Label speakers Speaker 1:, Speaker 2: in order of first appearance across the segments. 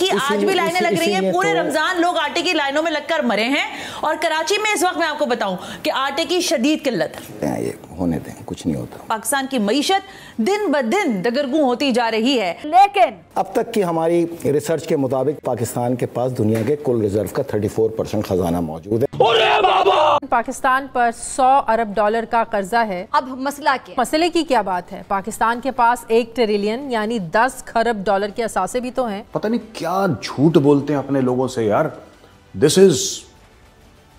Speaker 1: की आज भी लाइनें लग रही हैं। पूरे रमजान लोग आटे की लाइनों में लगकर मरे हैं और कराची में इस वक्त मैं आपको बताऊं कि आटे की शदीद किल्लत है।
Speaker 2: ये होने दें, कुछ नहीं होता।
Speaker 1: पाकिस्तान की मईशत दिन ब दिन दगरगू होती जा रही है, लेकिन
Speaker 2: अब तक की हमारी रिसर्च के मुताबिक पाकिस्तान के पास दुनिया के कुल रिजर्व का 34% खजाना मौजूद है।
Speaker 3: पाकिस्तान पर 100 अरब डॉलर का कर्जा है।
Speaker 4: अब मसला क्या?
Speaker 3: मसले की क्या बात है? पाकिस्तान के पास 1 ट्रिलियन यानी 10 खरब डॉलर के असासे भी तो हैं।
Speaker 5: पता नहीं क्या झूठ बोलते हैं अपने लोगों से यार। दिस इज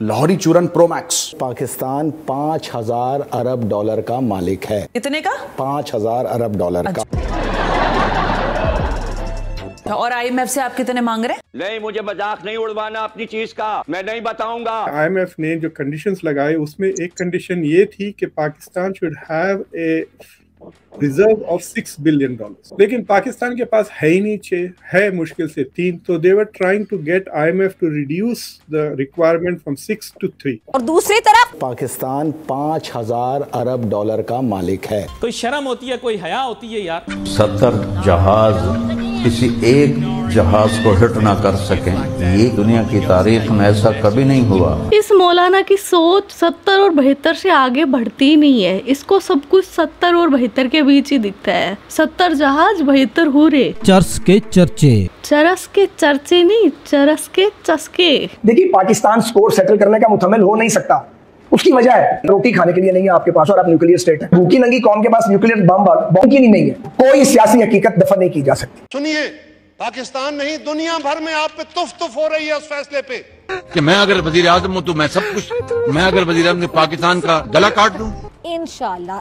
Speaker 5: लाहौरी चूरन प्रो मैक्स।
Speaker 2: पाकिस्तान 5000 अरब डॉलर का मालिक है।
Speaker 1: कितने का?
Speaker 2: 5000 अरब डॉलर का।
Speaker 1: और IMF से आप कितने मांग रहे हैं?
Speaker 6: नहीं, मुझे मजाक नहीं उड़वाना अपनी चीज का, मैं नहीं बताऊंगा।
Speaker 7: IMF ने जो कंडीशंस लगाए उसमें एक कंडीशन ये थी कि Pakistan should have a reserve of $6 billion, लेकिन पाकिस्तान के पास है ही नहीं, 6 है मुश्किल से 3। तो they were trying to get IMF to reduce the requirement from 6 to 3।
Speaker 1: और दूसरी तरफ
Speaker 2: पाकिस्तान 5000 अरब डॉलर का मालिक है।
Speaker 8: कोई शर्म होती है, कोई हया होती है यार।
Speaker 9: 70 जहाज किसी एक जहाज को हिट ना कर सकें, ये दुनिया की तारीख में ऐसा कभी नहीं हुआ।
Speaker 10: इस मौलाना की सोच 70 और 72 से आगे बढ़ती नहीं है। इसको सब कुछ 70 और 72 के बीच ही दिखता है। 70 जहाज 72 हुरे।
Speaker 11: चरस के चर्चे,
Speaker 10: चरस के चर्चे नहीं, चरस के चस्के।
Speaker 12: देखिए, पाकिस्तान स्कोर सेटल करने का मुतमिल हो नहीं सकता। उसकी वजह है रोटी खाने के लिए नहीं है आपके पास और आप न्यूक्लियर स्टेट है। भूखी नंगी कौम के पास न्यूक्लियर बम की नहीं है। कोई सियासी हकीकत दफा नहीं की जा सकती।
Speaker 13: सुनिए, पाकिस्तान नहीं दुनिया भर में आप पे तुफ हो रही है उस फैसले पे
Speaker 14: कि मैं अगर वजीर आजम हूं तो मैं सब कुछ, मैं अगर वजीर आजम पाकिस्तान का गला काट दूं
Speaker 4: इंशाल्लाह।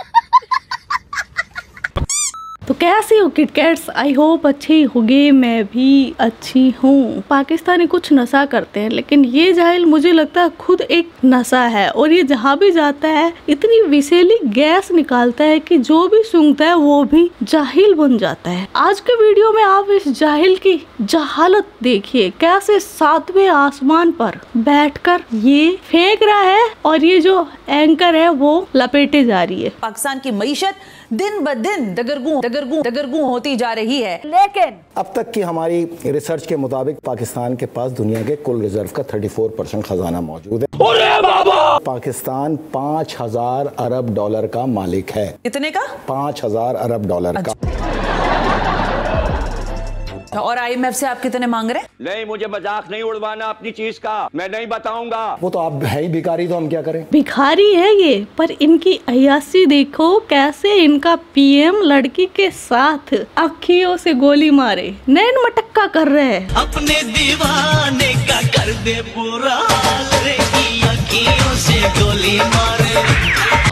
Speaker 10: तो कैसी हो किटकैट्स? आई होप अच्छी होगी। मैं भी अच्छी हूँ। पाकिस्तानी कुछ नशा करते हैं, लेकिन ये जाहिल मुझे लगता है खुद एक नशा है। और ये जहाँ भी जाता है इतनी विषैली गैस निकालता है कि जो भी सूंघता है वो भी जाहिल बन जाता है। आज के वीडियो में आप इस जाहिल की जहालत देखिए, कैसे 7वें आसमान पर बैठकर ये फेंक रहा है और ये जो एंकर है वो लपेटे जा रही है।
Speaker 1: पाकिस्तान की मईशत दिन ब दिन दगरगू होती जा रही है, लेकिन
Speaker 2: अब तक की हमारी रिसर्च के मुताबिक पाकिस्तान के पास दुनिया के कुल रिजर्व का 34% खजाना मौजूद है। पाकिस्तान 5000 अरब डॉलर का मालिक है।
Speaker 1: कितने का?
Speaker 2: 5000 अरब डॉलर का।
Speaker 1: और IMF से आप कितने मांग रहे हैं?
Speaker 6: नहीं, मुझे मजाक नहीं उड़वाना अपनी चीज का, मैं नहीं बताऊंगा।
Speaker 2: वो तो आप है ही भिखारी, तो हम क्या करें?
Speaker 10: भिखारी है ये, पर इनकी अय्यासी देखो। कैसे इनका PM लड़की के साथ अखियों से गोली मारे नैन मटक्का कर रहे हैं।
Speaker 15: अपने दीवाने का कर दे पूरा हाल रे, अखियों से गोली मारे।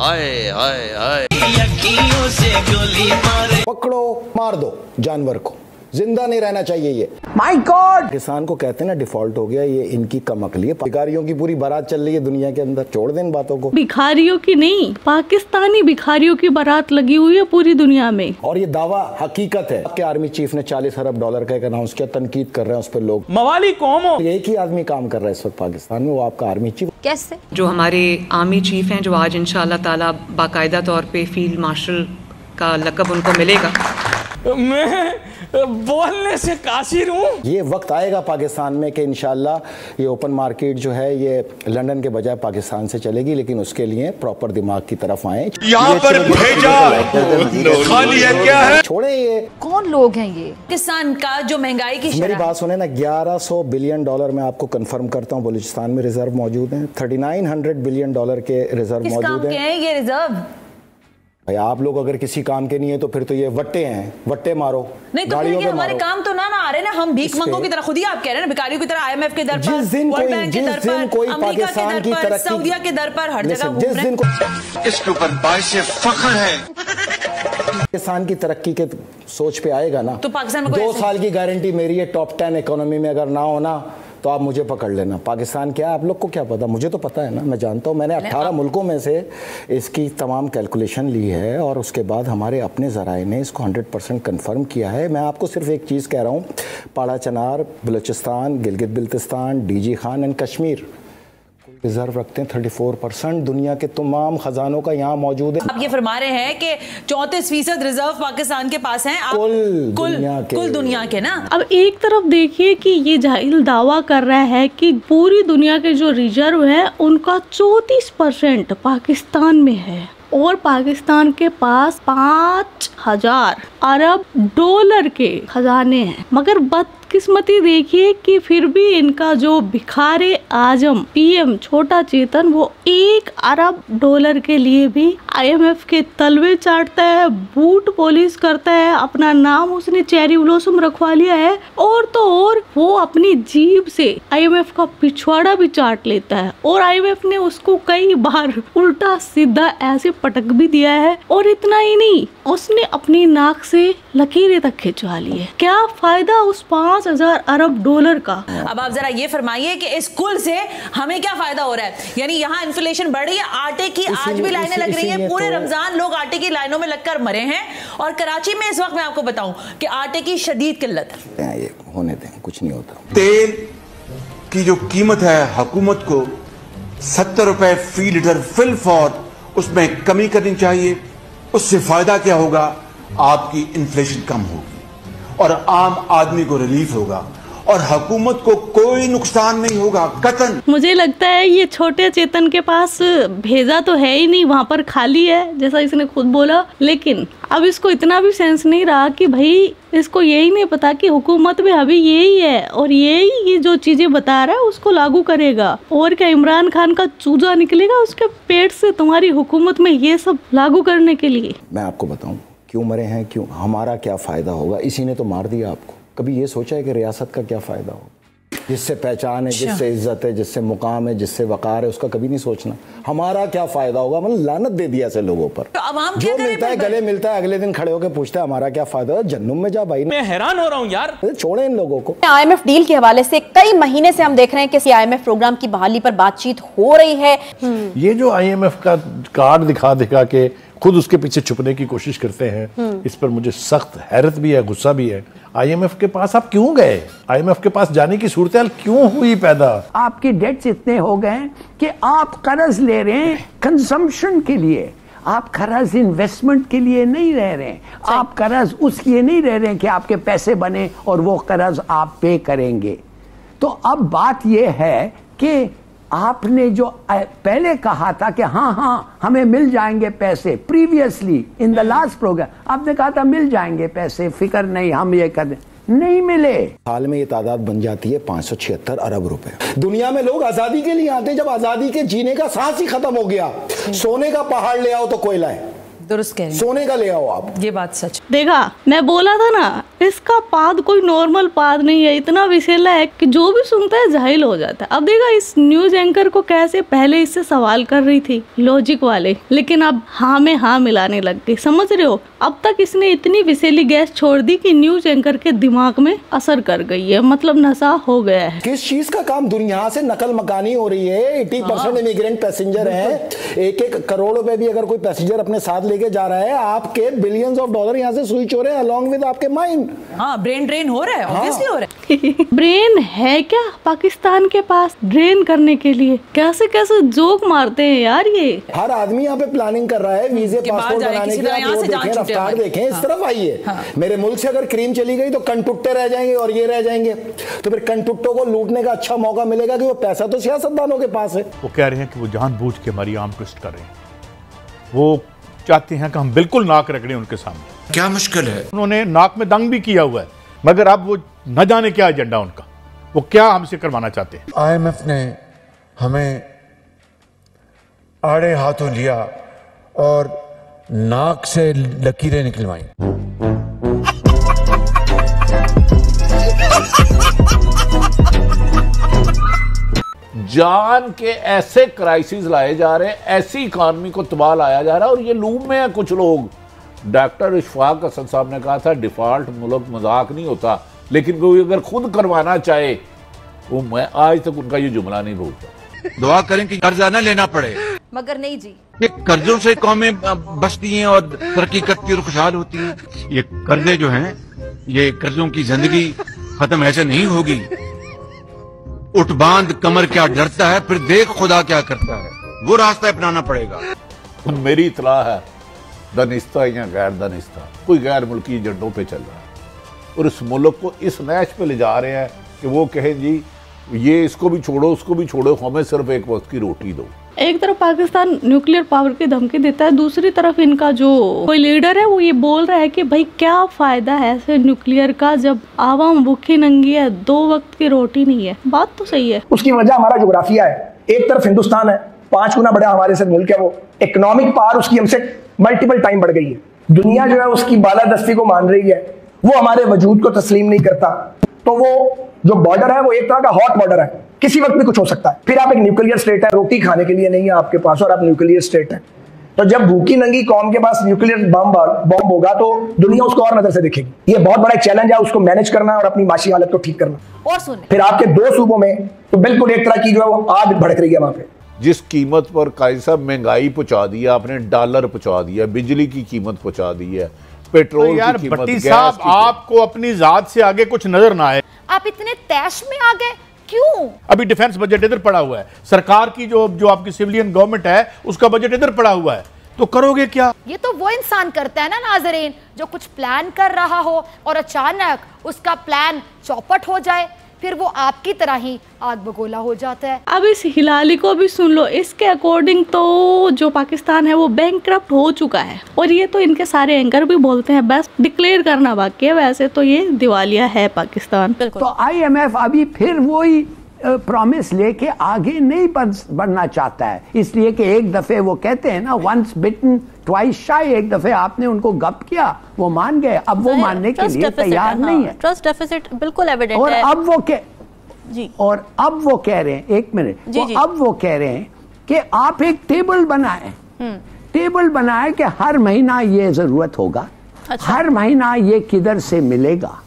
Speaker 14: आए आए आए,
Speaker 15: अखियों से गोली मारे।
Speaker 2: पकड़ो मार दो जानवर को, जिंदा नहीं रहना चाहिए ये।
Speaker 12: My God!
Speaker 2: किसान को कहते हैं ना डिफॉल्ट हो गया, ये इनकी कम अकली है। भिखारियों की पूरी बारात चल रही है दुनिया के अंदर। छोड़ दें इन बातों को।
Speaker 10: भिखारियों की नहीं, पाकिस्तानी भिखारियों की बारात लगी हुई है पूरी दुनिया में।
Speaker 2: और ये दावा हकीकत है कि आर्मी चीफ ने 40 अरब डॉलर का एक अनाउंस किया। तनकीद कर रहे हैं उस पर लोग।
Speaker 8: मवाली कौम हो।
Speaker 2: एक ही आदमी काम कर रहा है इस वक्त पाकिस्तान में, वो आपका आर्मी चीफ।
Speaker 4: कैसे?
Speaker 16: जो हमारे आर्मी चीफ हैं, जो आज इंशाल्लाह ताला बाकायदा तौर पे फील्ड मार्शल का लक़ब उनको मिलेगा।
Speaker 8: मैं बोलने से कासिर हूँ।
Speaker 2: ये वक्त आएगा पाकिस्तान में कि इंशाल्लाह ये ओपन मार्केट जो है ये लंदन के बजाय पाकिस्तान से चलेगी, लेकिन उसके लिए प्रॉपर दिमाग की तरफ आए।
Speaker 13: यहाँ पर भेजा खाली है क्या है?
Speaker 2: छोड़े ये
Speaker 4: कौन लोग हैं ये?
Speaker 1: किसान का जो महंगाई की
Speaker 2: मेरी बात सुने ना, 1100 बिलियन डॉलर मैं आपको कंफर्म करता हूँ बलूचिस्तान में रिजर्व मौजूद हैं। 3900 बिलियन डॉलर के रिजर्व मौजूद हैं।
Speaker 1: ये रिजर्व
Speaker 2: भाई आप लोग अगर किसी काम के नहीं है तो फिर तो ये वट्टे हैं, वट्टे मारो।
Speaker 1: नहीं तो फिर ये हमारे काम तो ना आ रहे ना, हम भीख मंगों की तरह, खुद ही आप कह रहे हैं ना, भिखारियों की तरह। IMF के दर पर, वर्ल्ड बैंक के दर पर, अमेरिका के दर पर, सऊदीया के दर पर, हर जगह घूम रहे हैं।
Speaker 13: इसके ऊपर बाइश फख्र है।
Speaker 2: पाकिस्तान की तरक्की के सोच पे आएगा ना
Speaker 1: तो पाकिस्तान में
Speaker 2: 2 साल की गारंटी मेरी है। टॉप 10 इकोनॉमी में अगर ना हो ना तो आप मुझे पकड़ लेना। पाकिस्तान क्या है आप लोग को क्या पता? मुझे तो पता है ना, मैं जानता हूँ। मैंने 18 मुल्कों में से इसकी तमाम कैलकुलेशन ली है और उसके बाद हमारे अपने ज़राए ने इसको 100% कन्फर्म किया है। मैं आपको सिर्फ एक चीज़ कह रहा हूँ, Parachinar, Balochistan, Gilgit Baltistan, DG Khan and Kashmir reserve रखते हैं 34%। दुनिया के तमाम खजानों का यहाँ मौजूद है।
Speaker 1: आप ये फरमा रहे हैं कि 34% रिजर्व पाकिस्तान के पास हैं। कुल दुनिया के ना।
Speaker 10: अब एक तरफ देखिए कि ये जाहिल दावा कर रहा है कि पूरी दुनिया के जो रिजर्व है उनका 34% पाकिस्तान में है और पाकिस्तान के पास 5,000 अरब डॉलर के खजाने हैं। मगर बदकिस्मती देखिए कि फिर भी इनका जो भिखारे आजम पीएम छोटा चेतन वो 1 अरब डॉलर के लिए भी IMF के तलवे चाटता है, बूट पॉलिश करता है, अपना नाम उसने चेरी ब्लॉसम रखवा लिया है और तो और वो अपनी जीभ से IMF का पिछवाड़ा भी चाट लेता है और IMF ने उसको कई बार उल्टा सीधा ऐसे पटक भी दिया है। और इतना ही नहीं, उसने अपनी नाक से लकीरें तक खिंचवा ली है। क्या फायदा उस 5,000 अरब डॉलर का।
Speaker 1: अब आप जरा ये फरमाइए कि इस कुल से हमें क्या फायदा हो रहा है। यानी यहाँ इन्फ्लेशन बढ़ रही है, आटे की आज भी लाइनें लग रही है, पूरे रमजान लोग आटे की लाइनों में लगकर मरे हैं। और कराची में इस वक्त मैं आपको बताऊं कि आटे की शदीद किल्लत है।
Speaker 2: ये होने दें, कुछ नहीं होता।
Speaker 14: तेल की जो कीमत है हुकूमत को 70 रुपए फी लीटर फिल फॉर उसमें कमी करनी चाहिए। उससे फायदा क्या होगा, आपकी इन्फ्लेशन कम होगी और आम आदमी को रिलीफ होगा और हुकूमत को कोई नुकसान नहीं होगा कतन।
Speaker 10: मुझे लगता है ये छोटे चेतन के पास भेजा तो है ही नहीं, वहाँ पर खाली है जैसा इसने खुद बोला। लेकिन अब इसको इतना भी सेंस नहीं रहा कि भाई इसको यही नहीं पता कि हुकूमत में अभी यही है और यही ये जो चीजें बता रहा है उसको लागू करेगा। और क्या इमरान खान का चूजा निकलेगा उसके पेट से तुम्हारी हुकूमत में ये सब लागू करने के लिए।
Speaker 2: मैं आपको बताऊं क्यों मरे हैं, क्यों, हमारा क्या फायदा होगा। इसी ने तो मार दिया आपको। कभी ये सोचा है कि रियासत का क्या फायदा हो, जिससे पहचान है, जिससे इज्जत है, जिससे मुकाम है, जिससे वकार है, उसका कभी नहीं सोचना हमारा क्या फायदा होगा। मतलब लानत दे दिया ऐसे लोगों पर।
Speaker 1: तो
Speaker 2: जो मिलता है गले मिलता है, अगले दिन खड़े होकर पूछता है हमारा क्या फायदा है। जन्नुम में जा भाई।
Speaker 8: मैं हैरान हो रहा हूँ यार,
Speaker 2: छोड़े इन लोगों को।
Speaker 11: IMF डील के हवाले से कई महीने से हम देख रहे हैं कि IMF प्रोग्राम की बहाली पर बातचीत हो रही है।
Speaker 17: ये जो IMF का कार्ड दिखा दिखा के खुद उसके पीछे छुपने की कोशिश करते हैं, इस पर मुझे सख्त हैरत भी है, गुस्सा भी है। IMF के पास आप क्यों गए? IMF के पास जाने की सूरत क्यों हुई पैदा?
Speaker 18: आपके डेट्स इतने हो गए कि आप कर्ज ले रहे हैं कंजम्पशन के लिए, आप कर्ज इन्वेस्टमेंट के लिए नहीं रह रहे हैं। आप कर्ज उस लिए नहीं रह रहे हैं कि आपके पैसे बने और वो कर्ज आप पे करेंगे। तो अब बात यह है कि आपने जो पहले कहा था कि हाँ हमें मिल जाएंगे पैसे, previously in the last programme आपने कहा था मिल जाएंगे पैसे, फिक्र नहीं, हम ये कर नहीं मिले।
Speaker 2: साल में ये तादाद बन जाती है 576 अरब रुपए। दुनिया में लोग आजादी के लिए आते हैं, जब आजादी के जीने का सांस ही खत्म हो गया, सोने का पहाड़ ले आओ तो कोयला है,
Speaker 1: दुरुस्त कह रहे हैं,
Speaker 2: सोने का ले आओ आप।
Speaker 1: ये बात सच।
Speaker 10: देखा, मैं बोला था ना, इसका पाद कोई नॉर्मल पाद नहीं है, इतना विशेला है कि जो भी सुनता है जाहिल हो जाता है। अब देखा इस न्यूज एंकर को कैसे पहले इससे सवाल कर रही थी लॉजिक वाले, लेकिन अब हाँ में हाँ मिलाने लग गई। समझ रहे हो, अब तक इसने इतनी विशेली गैस छोड़ दी कि न्यूज एंकर के दिमाग में असर कर गई है, मतलब नशा हो गया है।
Speaker 2: किस चीज का काम, दुनिया से नकल मकानी हो रही है। 80% इमिग्रेंट पैसेंजर है, 1-1 करोड़ रुपए भी अगर कोई पैसेंजर अपने साथ लेके जा रहा है, आपके बिलियंस ऑफ डॉलर यहाँ से स्विच हो रहे हैं अलॉन्ग विद आपके माइंड।
Speaker 1: हाँ, ब्रेन ड्रेन हो रहा है, ऑब्वियसली हो रहा है।
Speaker 10: ब्रेन है क्या पाकिस्तान के पास ड्रेन करने के लिए? कैसे कैसे जोक मारते हैं यार ये।
Speaker 2: हर आदमी यहाँ पे प्लानिंग कर रहा है वीजे पासपोर्ट बनाने की। आप वो देखें, रफ्तार देखें, इस तरफ आइए। मेरे मुल्क से अगर क्रीम चली गई तो कनटुट्टे रह जाएंगे और ये रह जाएंगे, तो फिर कनटुट्टों को लूटने का अच्छा मौका मिलेगा कि वो पैसा तो सियासतदानों के पास है।
Speaker 17: वो कह रहे हैं कि वो जानबूझ के हमारी आर्म ट्विस्ट कर रहे हैं, वो चाहते हैं कि हम बिल्कुल नाक रगड़ें उनके सामने।
Speaker 14: क्या मुश्किल है?
Speaker 17: उन्होंने नाक में दंग भी किया हुआ है, मगर अब वो न जाने क्या एजेंडा उनका, वो क्या हमसे करवाना चाहते हैं।
Speaker 19: IMF ने हमें आड़े हाथों लिया और नाक से लकीरें निकलवाई।
Speaker 17: जान के ऐसे क्राइसिस लाए जा रहे हैं, ऐसी इकॉनमी को तबाह लाया जा रहा है और ये लूप में है कुछ लोग। डॉक्टर इशफाक हसन साहब ने कहा था डिफॉल्ट मुल्क मजाक नहीं होता, लेकिन कोई अगर खुद करवाना चाहे, वो मैं आज तक उनका ये जुमला नहीं भूलता।
Speaker 14: दुआ करें कि कर्जा न लेना पड़े,
Speaker 11: मगर नहीं जी,
Speaker 14: ये कर्जों से कौमें बचती हैं और तरक्की करती और खुशहाल होती हैं। ये कर्जे जो हैं, ये कर्जों की जिंदगी खत्म ऐसे नहीं होगी। उठ बांध कमर क्या डरता है, फिर देख खुदा क्या करता है, वो रास्ता अपनाना पड़ेगा।
Speaker 17: मेरी इतला है दानिस्ता या गैर दानिस्ता कोई गैर मुल्की एजेंडों पे चल रहा है और इस मुल्क को इस नैश पे ले जा रहे हैं कि वो कहें जी ये इसको भी छोड़ो उसको भी छोड़ो, हमें सिर्फ एक वक्त की रोटी दो।
Speaker 10: एक तरफ पाकिस्तान न्यूक्लियर पावर की धमकी देता है, दूसरी तरफ इनका जो कोई लीडर है वो ये बोल रहा है कि भाई क्या फायदा है ऐसे न्यूक्लियर का जब आवाम भूखी नंगी है, 2 वक्त की रोटी नहीं है। बात तो सही है।
Speaker 12: उसकी वजह हमारा जोग्राफिया है। एक तरफ हिंदुस्तान है, 5 गुना बड़ा हमारे से मुल्क है, वो इकोनॉमिक पावर उसकी हमसे मल्टीपल टाइम बढ़ गई है। दुनिया जो है उसकी बालादस्ती को मान रही है, वो हमारे वजूद को तस्लीम नहीं करता। तो वो जो बॉर्डर है वो एक तरह का हॉट बॉर्डर है, किसी वक्त भी कुछ हो सकता है। फिर आप एक न्यूक्लियर स्टेट है, रोटी खाने के लिए नहीं है आपके पास और आप न्यूक्लियर स्टेट है, तो जब भूखी नंगी कौम के पास न्यूक्लियर बम होगा तो दुनिया उसको और नजर से देखेगी। ये बहुत बड़ा एक चैलेंज है, उसको मैनेज करना और अपनी माशी हालत को ठीक करना।
Speaker 11: और सुनिए
Speaker 12: फिर आपके 2 सूबों में तो बिल्कुल एक तरह की जो है वो आग भड़क रही है वहां पे।
Speaker 17: जिस कीमत पर कायद साहब महंगाई पहुंचा दी है आपने, डॉलर पहुंचा दिया, बिजली की कीमत पहुंचा दी है, पेट्रोल
Speaker 20: तो यार
Speaker 17: की कीमत,
Speaker 20: भट्टी
Speaker 17: गैस
Speaker 20: साहब
Speaker 17: की
Speaker 20: आपको अपनी जात से आगे कुछ नजर ना आए,
Speaker 11: आप इतने तैश में आ गए क्यों?
Speaker 20: अभी डिफेंस बजट इधर पड़ा हुआ है, सरकार की जो आपकी सिविलियन गवर्नमेंट है उसका बजट इधर पड़ा हुआ है, तो करोगे क्या?
Speaker 11: ये तो वो इंसान करता है ना नाजरीन, जो कुछ प्लान कर रहा हो और अचानक उसका प्लान चौपट हो जाए, फिर वो आपकी तरह ही आग बगोला हो जाता है।
Speaker 10: अब इस हिलाली को भी सुन लो, इसके अकॉर्डिंग तो जो पाकिस्तान है वो बैंकक्रप्ट हो चुका है और ये तो इनके सारे एंकर भी बोलते हैं, बस डिक्लेयर करना बाकी है, वैसे तो ये दिवालिया है पाकिस्तान।
Speaker 18: तो IMF अभी फिर वही प्रॉमिस लेके आगे नहीं बढ़ना चाहता है, इसलिए कि एक दफे वो कहते हैं ना वंस बिटन ट्वाइस शाई, एक दफे आपने उनको गप किया वो मान गए, अब वो मानने के लिए तैयार नहीं है।
Speaker 3: ट्रस्ट डेफिसिट बिल्कुल एविडेंट
Speaker 18: और
Speaker 3: है।
Speaker 18: अब वो कह रहे हैं एक मिनट, अब वो कह रहे हैं कि आप एक टेबल बनाएं, टेबल बनाएं कि हर महीना ये जरूरत होगा, हर महीना ये किधर से मिलेगा।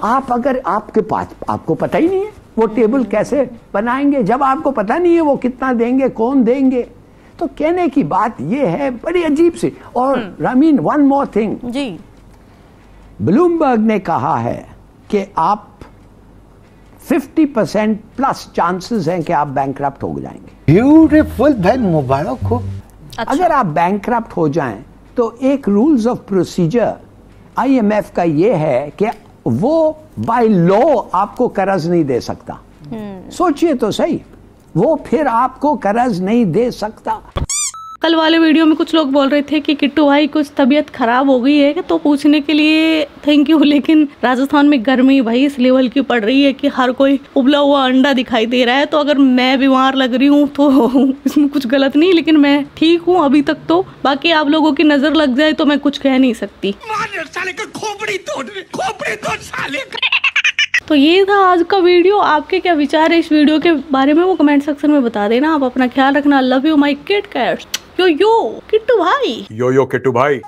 Speaker 18: आप अगर आपके पास आपको पता ही नहीं है वो टेबल कैसे बनाएंगे, जब आपको पता नहीं है वो कितना देंगे, कौन देंगे, तो कहने की बात ये है बड़ी अजीब सी। और रामीन वन मोर थिंग
Speaker 3: जी,
Speaker 18: ब्लूमबर्ग ने कहा है कि आप 50% प्लस चांसेस हैं कि आप बैंकक्रप्ट हो जाएंगे।
Speaker 19: ब्यूटीफुल भाई, मुबारक हो।
Speaker 18: अच्छा। अगर आप बैंकक्रप्ट हो जाएं तो एक रूल्स ऑफ प्रोसीजर IMF का ये है कि वो बाय लॉ आपको कर्ज नहीं दे सकता। सोचिए तो सही, वो फिर आपको कर्ज नहीं दे सकता।
Speaker 10: कल वाले वीडियो में कुछ लोग बोल रहे थे कि किट्टू भाई कुछ तबीयत खराब हो गई है, तो पूछने के लिए थैंक यू, लेकिन राजस्थान में गर्मी भाई इस लेवल की पड़ रही है कि हर कोई उबला हुआ अंडा दिखाई दे रहा है, तो अगर मैं बीमार लग रही हूँ तो इसमें कुछ गलत नहीं, लेकिन मैं ठीक हूँ अभी तक तो। बाकी आप लोगों की नजर लग जाए तो मैं कुछ कह नहीं सकती। तो ये था आज का वीडियो। आपके क्या विचार है इस वीडियो के बारे में वो कमेंट सेक्शन में बता देना। आप अपना ख्याल रखना। Love you my kit cats. Yo Kittu भाई।
Speaker 20: यो किट्टू भाई।